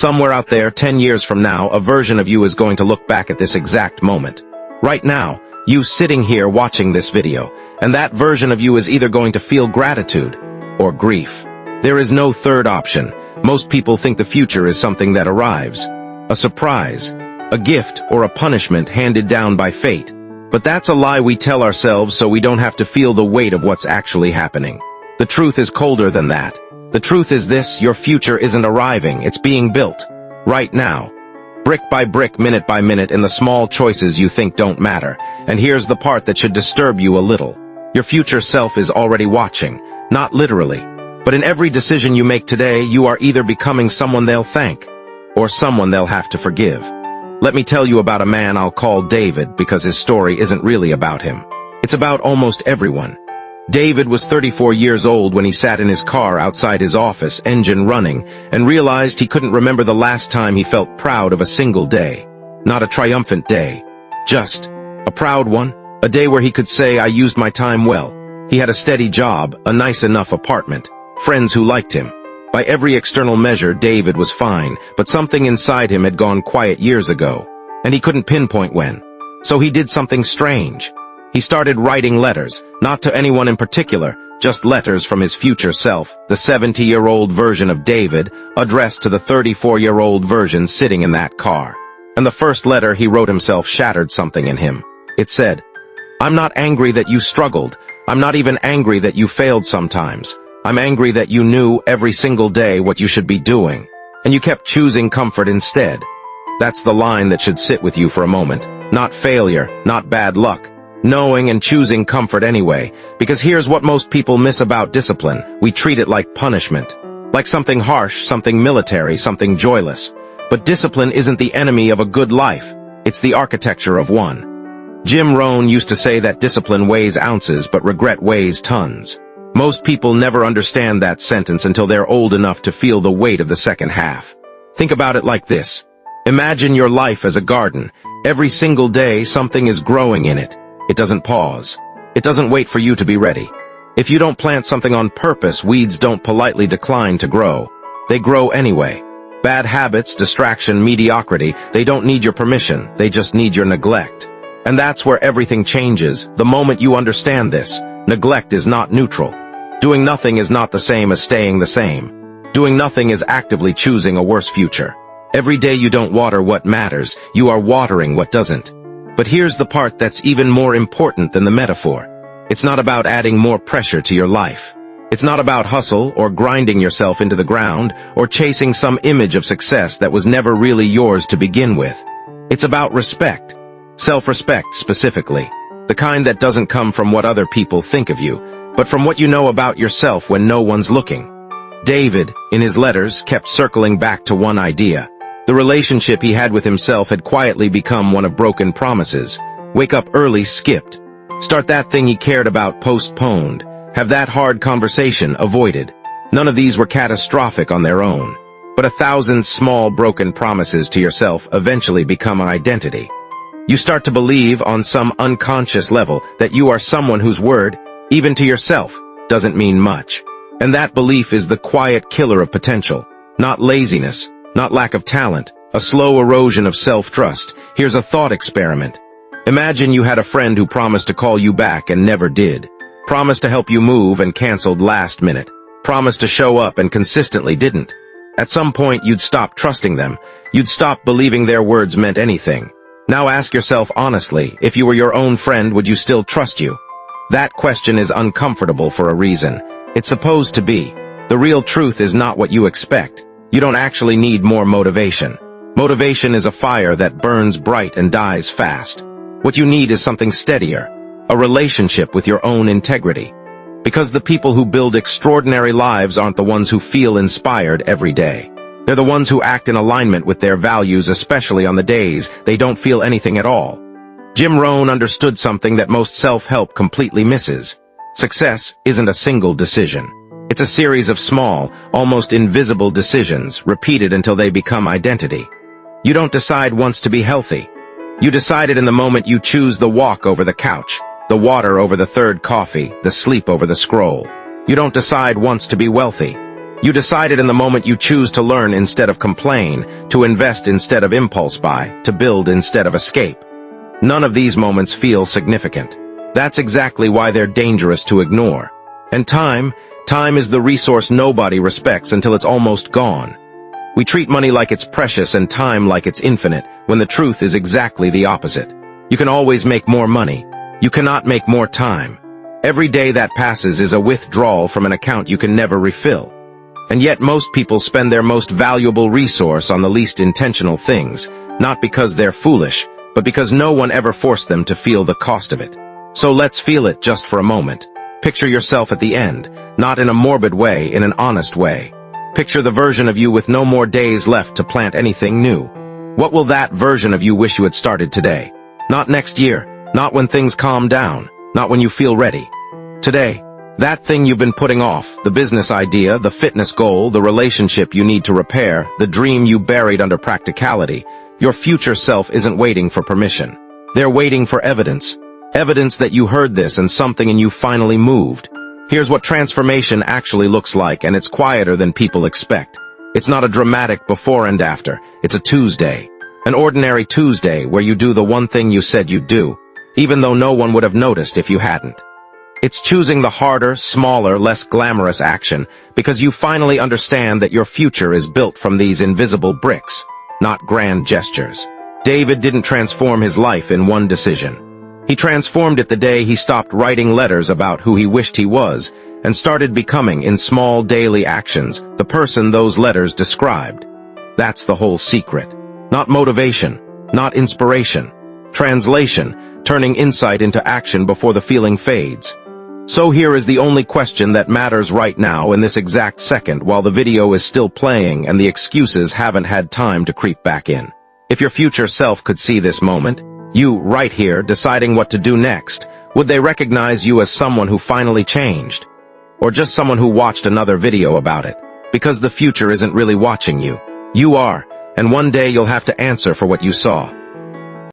Somewhere out there, 10 years from now, a version of you is going to look back at this exact moment. Right now, you sitting here watching this video, and that version of you is either going to feel gratitude or grief. There is no third option. Most people think the future is something that arrives, a surprise, a gift, or a punishment handed down by fate. But that's a lie we tell ourselves so we don't have to feel the weight of what's actually happening. The truth is colder than that. The truth is this: your future isn't arriving, it's being built. Right now. Brick by brick, minute by minute, in the small choices you think don't matter. And here's the part that should disturb you a little. Your future self is already watching, not literally. But in every decision you make today, you are either becoming someone they'll thank, or someone they'll have to forgive. Let me tell you about a man I'll call David, because his story isn't really about him. It's about almost everyone. David was 34 years old when he sat in his car outside his office, engine running, and realized he couldn't remember the last time he felt proud of a single day. Not a triumphant day. Just a proud one. A day where he could say, "I used my time well." He had a steady job, a nice enough apartment, friends who liked him. By every external measure, David was fine, but something inside him had gone quiet years ago, and he couldn't pinpoint when. So he did something strange. He started writing letters, not to anyone in particular, just letters from his future self, the 70-year-old version of David, addressed to the 34-year-old version sitting in that car. And the first letter he wrote himself shattered something in him. It said, "I'm not angry that you struggled. I'm not even angry that you failed sometimes. I'm angry that you knew every single day what you should be doing, and you kept choosing comfort instead." That's the line that should sit with you for a moment. Not failure, not bad luck. Knowing and choosing comfort anyway, because here's what most people miss about discipline. We treat it like punishment, like something harsh, something military, something joyless. But discipline isn't the enemy of a good life. It's the architecture of one. Jim Rohn used to say that discipline weighs ounces, but regret weighs tons. Most people never understand that sentence until they're old enough to feel the weight of the second half. Think about it like this. Imagine your life as a garden. Every single day, something is growing in it. It doesn't pause. It doesn't wait for you to be ready. If you don't plant something on purpose, weeds don't politely decline to grow. They grow anyway. Bad habits, distraction, mediocrity, they don't need your permission. They just need your neglect. And that's where everything changes. The moment you understand this, neglect is not neutral. Doing nothing is not the same as staying the same. Doing nothing is actively choosing a worse future. Every day you don't water what matters, you are watering what doesn't. But here's the part that's even more important than the metaphor. It's not about adding more pressure to your life. It's not about hustle or grinding yourself into the ground or chasing some image of success that was never really yours to begin with. It's about respect. Self-respect specifically. The kind that doesn't come from what other people think of you, but from what you know about yourself when no one's looking. David, in his letters, kept circling back to one idea. The relationship he had with himself had quietly become one of broken promises. Wake up early, skipped. Start that thing he cared about, postponed. Have that hard conversation, avoided. None of these were catastrophic on their own. But 1,000 small broken promises to yourself eventually become an identity. You start to believe on some unconscious level that you are someone whose word, even to yourself, doesn't mean much. And that belief is the quiet killer of potential. Not laziness, not lack of talent, a slow erosion of self-trust. Here's a thought experiment. Imagine you had a friend who promised to call you back and never did. Promised to help you move and canceled last minute. Promised to show up and consistently didn't. At some point, you'd stop trusting them. You'd stop believing their words meant anything. Now ask yourself honestly, if you were your own friend, would you still trust you? That question is uncomfortable for a reason. It's supposed to be. The real truth is not what you expect. You don't actually need more motivation. Motivation is a fire that burns bright and dies fast. What you need is something steadier, a relationship with your own integrity. Because the people who build extraordinary lives aren't the ones who feel inspired every day. They're the ones who act in alignment with their values, especially on the days they don't feel anything at all. Jim Rohn understood something that most self-help completely misses. Success isn't a single decision. It's a series of small, almost invisible decisions, repeated until they become identity. You don't decide once to be healthy. You decide it in the moment you choose the walk over the couch, the water over the third coffee, the sleep over the scroll. You don't decide once to be wealthy. You decided in the moment you choose to learn instead of complain, to invest instead of impulse buy, to build instead of escape. None of these moments feel significant. That's exactly why they're dangerous to ignore. And time is the resource nobody respects until it's almost gone. We treat money like it's precious and time like it's infinite, when the truth is exactly the opposite. You can always make more money. You cannot make more time. Every day that passes is a withdrawal from an account you can never refill. And yet most people spend their most valuable resource on the least intentional things, not because they're foolish, but because no one ever forced them to feel the cost of it. So let's feel it just for a moment. Picture yourself at the end, not in a morbid way, in an honest way. Picture the version of you with no more days left to plant anything new. What will that version of you wish you had started today? Not next year, not when things calm down, not when you feel ready. Today. That thing you've been putting off, the business idea, the fitness goal, the relationship you need to repair, the dream you buried under practicality, your future self isn't waiting for permission. They're waiting for evidence. Evidence that you heard this and something in you finally moved. Here's what transformation actually looks like, and it's quieter than people expect. It's not a dramatic before and after. It's a Tuesday. An ordinary Tuesday where you do the one thing you said you'd do, even though no one would have noticed if you hadn't. It's choosing the harder, smaller, less glamorous action because you finally understand that your future is built from these invisible bricks, not grand gestures. David didn't transform his life in one decision. He transformed it the day he stopped writing letters about who he wished he was and started becoming, in small daily actions, the person those letters described. That's the whole secret. Not motivation, not inspiration. Translation, turning insight into action before the feeling fades. So here is the only question that matters right now in this exact second while the video is still playing and the excuses haven't had time to creep back in. If your future self could see this moment, you, right here, deciding what to do next, would they recognize you as someone who finally changed? Or just someone who watched another video about it? Because the future isn't really watching you. You are, and one day you'll have to answer for what you saw.